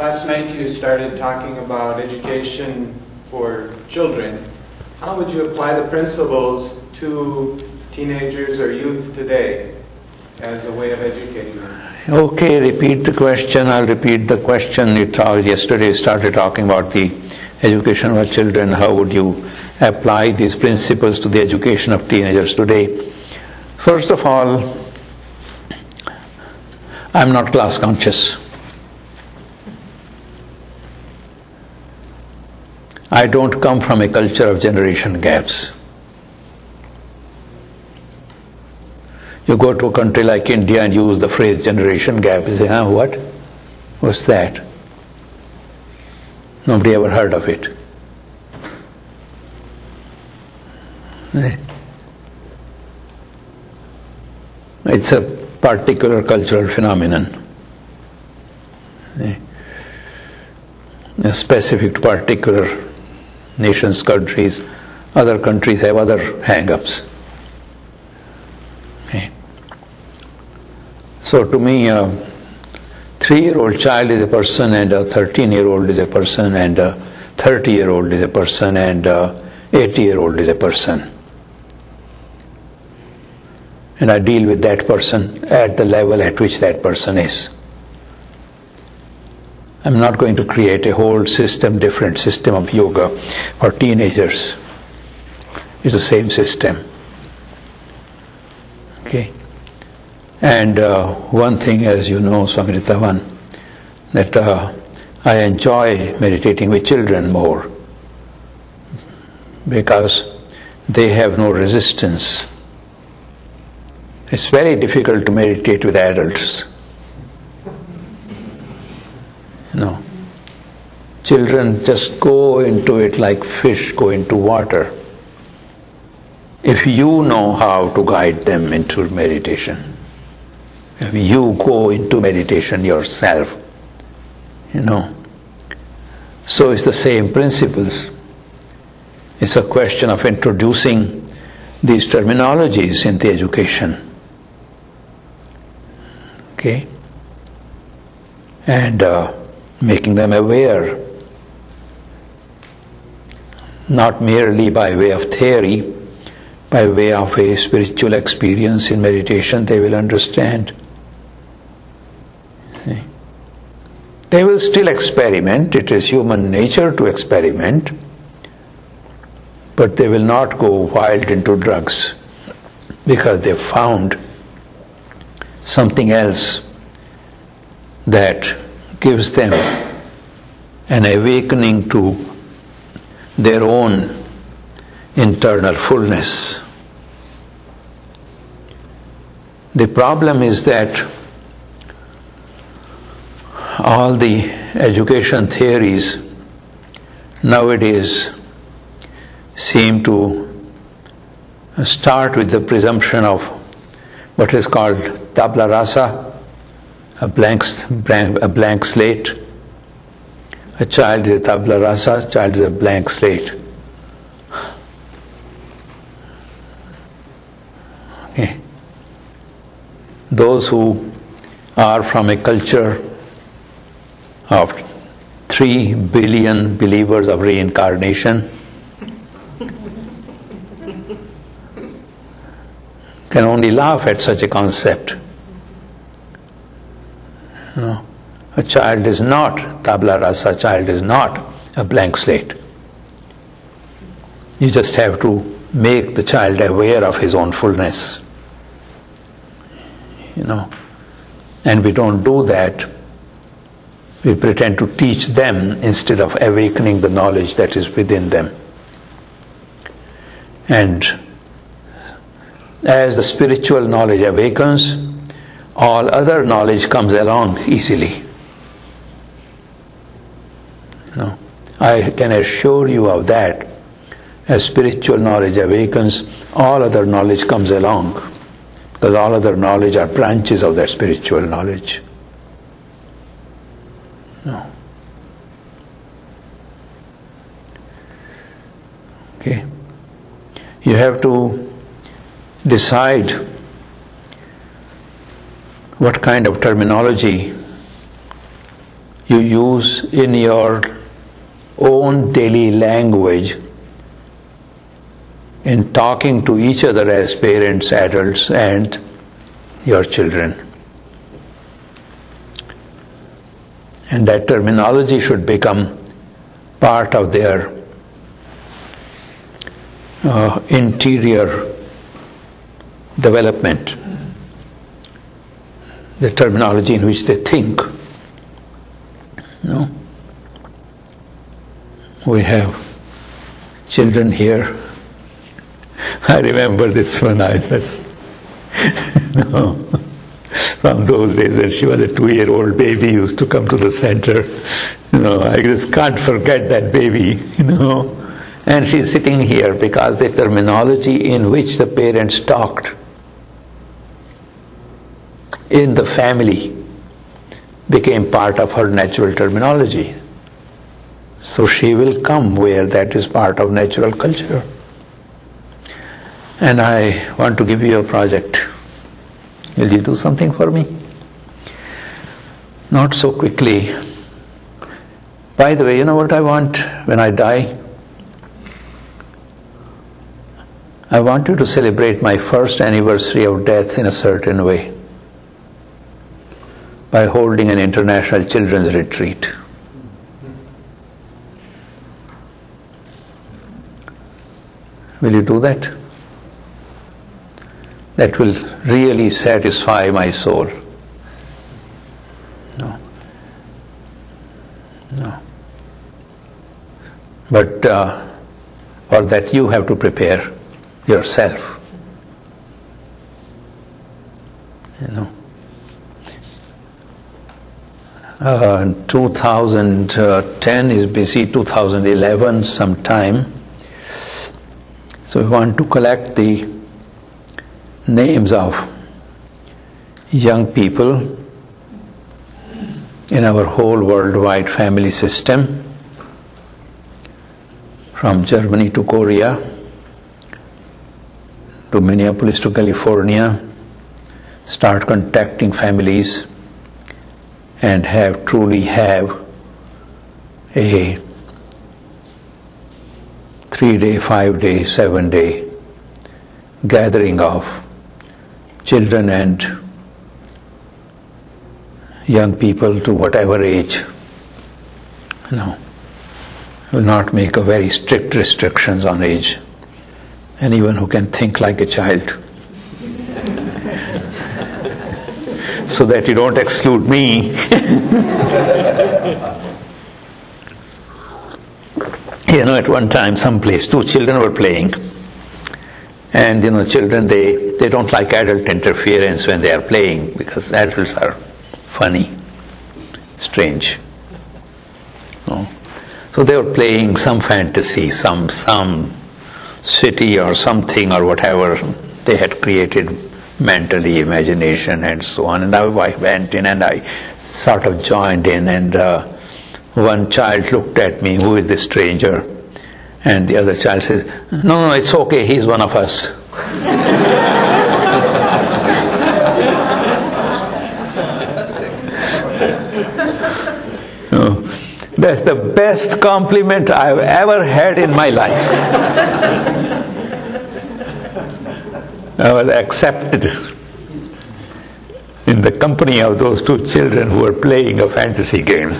last night you started talking about education for children. How would you apply the principles to teenagers or youth today as a way of educating them? Okay, repeat the question. I'll repeat the question. Yesterday started talking about the education of children. How would you apply these principles to the education of teenagers today? First of all, I'm not class conscious. I don't come from a culture of generation gaps. You go to a country like India and use the phrase generation gap. You say, what? What's that? Nobody ever heard of it. It's a particular cultural phenomenon. Specific to particular nations, countries. Other countries have other hang-ups. So to me, a 3-year-old child is a person, and a 13-year-old is a person, and a 30-year-old is a person, and a 80-year-old is a person. And I deal with that person at the level at which that person is. I'm not going to create a whole system, different system of yoga for teenagers. It's the same system. Okay? And one thing, as you know, Swami, that I enjoy meditating with children more because they have no resistance. It's very difficult to meditate with adults. No. Children just go into it like fish go into water. If you know how to guide them into meditation, if you go into meditation yourself, So it's the same principles. It's a question of introducing these terminologies in the education. Okay? And making them aware, not merely by way of theory, by way of a spiritual experience in meditation, they will understand. See? They will still experiment. It is human nature to experiment, but they will not go wild into drugs because they found something else that gives them an awakening to their own internal fullness. The problem is that all the education theories nowadays seem to start with the presumption of what is called tabla rasa, a blank slate. A child is a tabla rasa, a child is a blank slate. Okay. Those who are from a culture of 3 billion believers of reincarnation can only laugh at such a concept. No. A child is not tabla rasa, a child is not a blank slate. You just have to make the child aware of his own fullness. And we don't do that. We pretend to teach them instead of awakening the knowledge that is within them. And as the spiritual knowledge awakens, all other knowledge comes along easily. I can assure you of that. As spiritual knowledge awakens, all other knowledge comes along, because all other knowledge are branches of that spiritual knowledge. Okay. You have to decide what kind of terminology you use in your own daily language in talking to each other as parents, adults, and your children. And that terminology should become part of their interior development, the terminology in which they think. We have children here. I remember this one. From those days when she was a 2-year-old baby, used to come to the center. I just can't forget that baby. And she's sitting here because the terminology in which the parents talked in the family became part of her natural terminology. So she will come where that is part of natural culture. And I want to give you a project. Will you do something for me? Not so quickly. By the way, you know what I want when I die? I want you to celebrate my first anniversary of death in a certain way, by holding an international children's retreat. Will you do that? That will really satisfy my soul. No. But for that you have to prepare yourself. In 2010 is busy, 2011 sometime. So we want to collect the names of young people in our whole worldwide family system, from Germany to Korea, to Minneapolis to California, start contacting families and truly have a 3-day, 5-day, 7-day gathering of children and young people to whatever age. Will not make a very strict restrictions on age. Anyone who can think like a child. So that you don't exclude me. At one time, someplace, 2 children were playing. And children, they don't like adult interference when they are playing, because adults are funny, strange. So they were playing some fantasy, some city or something or whatever they had created mentally, imagination and so on. And I went in and I sort of joined in, and one child looked at me, who is this stranger? And the other child says, no, it's okay, he's one of us. That's the best compliment I've ever had in my life. I was accepted in the company of those 2 children who were playing a fantasy game.